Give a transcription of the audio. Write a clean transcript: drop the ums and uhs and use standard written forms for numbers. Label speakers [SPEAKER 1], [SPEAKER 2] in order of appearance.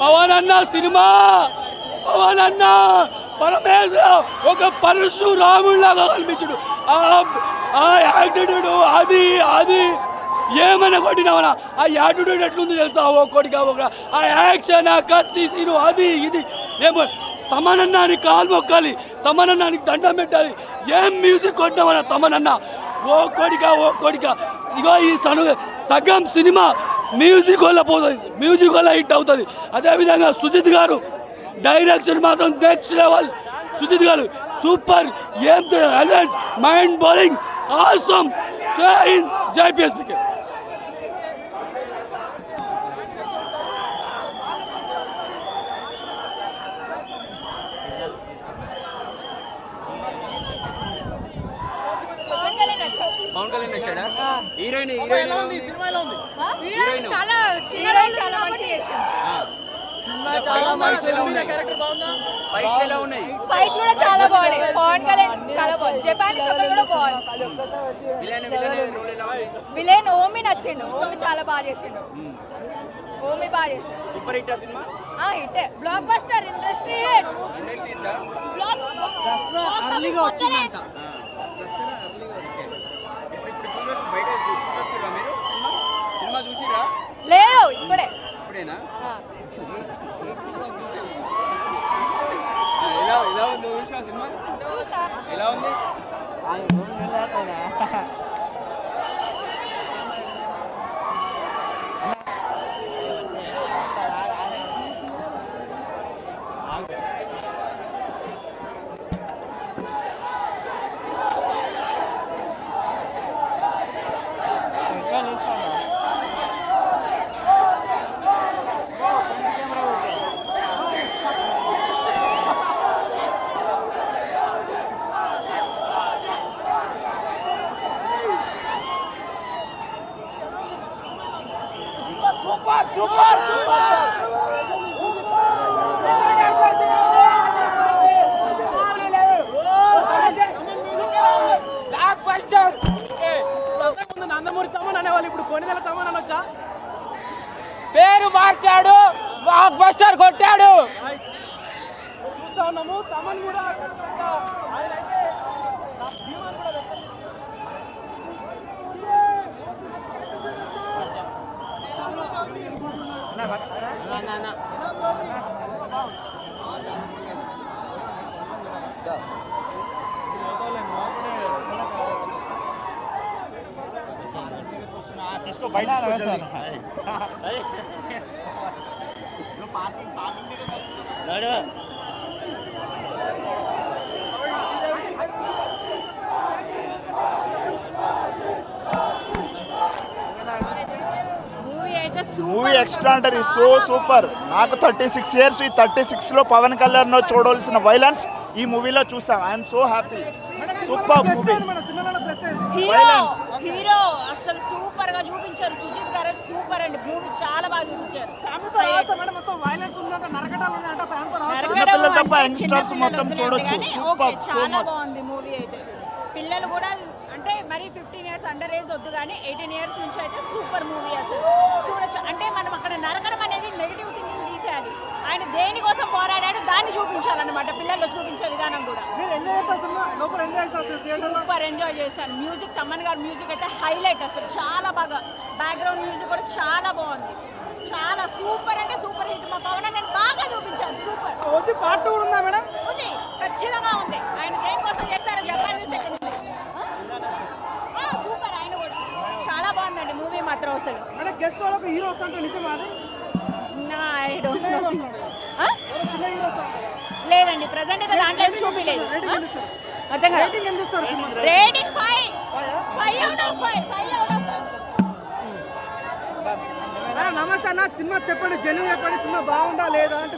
[SPEAKER 1] పవన్ అన్న సినిమా, పవన్ అన్న పరమేశ్వర ఒక పరశురాముడిలాగా కనిపించుడు. ఆ యాటిట్యూడ్ అది అది ఏమైనా కొట్టినామన్నా ఆ యాటిట్యూడ్ ఎట్లుంది తెలుసా? ఒక్కొక్కడిగా ఒక ఆ యాక్షన్, ఆ కత్తి సీను, అది ఇది ఏమో. తమనన్నానికి కాలు మొక్కాలి, తమనన్నానికి దండం పెట్టాలి. ఏం మ్యూజిక్ కొట్టినామన్నా తమనన్న ఒక్కొక్కడిగా. ఇగో ఈ సగం సినిమా మ్యూజిక్ వల్ల పోతుంది, మ్యూజిక్ వల్ల హిట్ అవుతుంది. అదేవిధంగా సుజిత్ గారు డైరెక్షన్ మాత్రం నెక్స్ట్ లెవెల్. సుజిత్ గారు సూపర్, ఏం మైండ్ బ్లోయింగ్, ఆసమ్. జై పిఎస్పీకే.
[SPEAKER 2] పవన్ కళ్యాణ్ నచ్చాడా? హీరోయిన్
[SPEAKER 3] చాలా చిన్న రోల్, చాలా మంచిగా చేసింది.
[SPEAKER 2] చాలా మంచిగా ఉంది. ఫైట్స్ ఎలా ఉన్నాయి?
[SPEAKER 3] ఫైట్స్ కూడా చాలా బాగున్నాయి. పవన్ కళ్యాణ్ చాలా బాగుంది. జపానీస్ ఒకరు కూడా బాగుంది. విలన్ ఓమి నచ్చిండు. ఓమి చాలా బాగా చేసిండు. ఓమి బాగా చేసిండు.
[SPEAKER 2] Super hit cinema.
[SPEAKER 3] Hit, blockbuster, industry hit.
[SPEAKER 4] Dasara అర్లీగా వచ్చిందంట.
[SPEAKER 2] సినిమా చూసిరా?
[SPEAKER 3] లేదు, ఇప్పుడేనా?
[SPEAKER 2] ఎలా ఉంది? చూసా సినిమా?
[SPEAKER 3] చూసా.
[SPEAKER 2] ఎలా ఉంది?
[SPEAKER 4] నందమూరి తమన్ అనేవాళ్ళు ఇప్పుడు కొనిదెల తమన్ అనొచ్చా? పేరు మార్చాడు, బ్లాక్ బస్టర్ కొట్టాడు. చూస్తా ఉన్నాము. తమన్ కూడా ఆయన అయితే ధీమాను కూడా తీసుకో బయట
[SPEAKER 5] మూవీ ఎక్స్ట్రాండరీ, సో సూపర్. నాకు 36 ఇయర్స్, ఈ 36లో పవన్ కళ్యాణ్ చూడవలసిన వైలెన్స్ ఈ మూవీలో చూసాం. I'm so happy. Super movie.
[SPEAKER 6] Hero అసలు సూపర్ గా చూపించారు. సుజిత్ గారు సూపర్ అండి. మూవీ చాలా బాగా చూపించారు.
[SPEAKER 5] చిన్నపిల్లలు తప్ప యంగ్స్టర్స్ మొత్తం చూడొచ్చు. సూపర్,
[SPEAKER 6] చాలా బాగుంది మూవీ అయితే. పిల్లలు కూడా అంటే మరి 15 ఇయర్స్ అండర్ ఏజ్ వద్దు కానీ 18 ఇయర్స్ నుంచి అయితే సూపర్ మూవీ అసలు చూడొచ్చు. అంటే మనం అక్కడ నరకడం అనేది నెగిటివ్ థింకింగ్ తీసేయాలి. ఆయన దేనికోసం పోరాడాడు దాన్ని చూపించాలన్నమాట. పిల్లల్లో చూపించే విధానం కూడా సూపర్ ఎంజాయ్ చేశాను. మ్యూజిక్, తమన్ గారు మ్యూజిక్ అయితే హైలైట్ అసలు. చాలా బాగా బ్యాక్గ్రౌండ్ మ్యూజిక్ కూడా చాలా బాగుంది. చాలా సూపర్ అంటే సూపర్ హిట్. మా పవన్ నేను బాగా చూపించారు. సూపర్.
[SPEAKER 4] పార్ట్ 2 ఉందా మేడం?
[SPEAKER 6] ఉంది, ఖచ్చితంగా ఉంది. ఆయన దేనికోసం చేశారో చెప్పండి. సూపర్, ఆయన కూడా చాలా బాగుందండి మూవీ మాత్రం అసలు.
[SPEAKER 4] అంటే గెస్ట్ వాళ్ళకి హీరో వస్తుంటే నిజమా అది?
[SPEAKER 6] లేదండి, ప్రజెంట్ అయితే దాంట్లో ఏం చూపించలేదు. Rating 5 out of 5.
[SPEAKER 4] నమస్తే అన్న, సినిమా చెప్పండి, జెన్యూన్ చెప్పండి. సినిమా బాగుందా లేదా అంటే